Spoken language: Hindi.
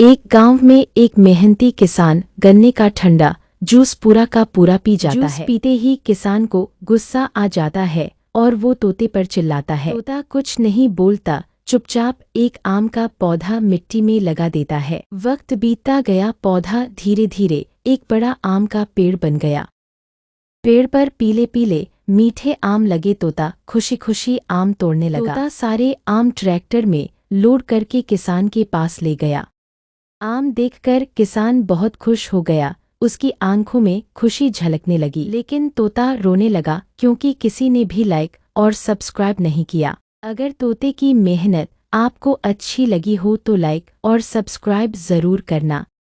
एक गांव में एक मेहनती किसान गन्ने का ठंडा जूस पूरा का पूरा पी जाता है। पीते ही किसान को गुस्सा आ जाता है और वो तोते पर चिल्लाता है। तोता कुछ नहीं बोलता, चुपचाप एक आम का पौधा मिट्टी में लगा देता है। वक्त बीतता गया, पौधा धीरे धीरे एक बड़ा आम का पेड़ बन गया। पेड़ पर पीले पीले मीठे आम लगे। तोता खुशी खुशी आम तोड़ने लगा। तोता सारे आम ट्रैक्टर में लोड करके किसान के पास ले गया। आम देखकर किसान बहुत खुश हो गया, उसकी आंखों में खुशी झलकने लगी। लेकिन तोता रोने लगा क्योंकि किसी ने भी लाइक और सब्सक्राइब नहीं किया। अगर तोते की मेहनत आपको अच्छी लगी हो तो लाइक और सब्सक्राइब ज़रूर करना।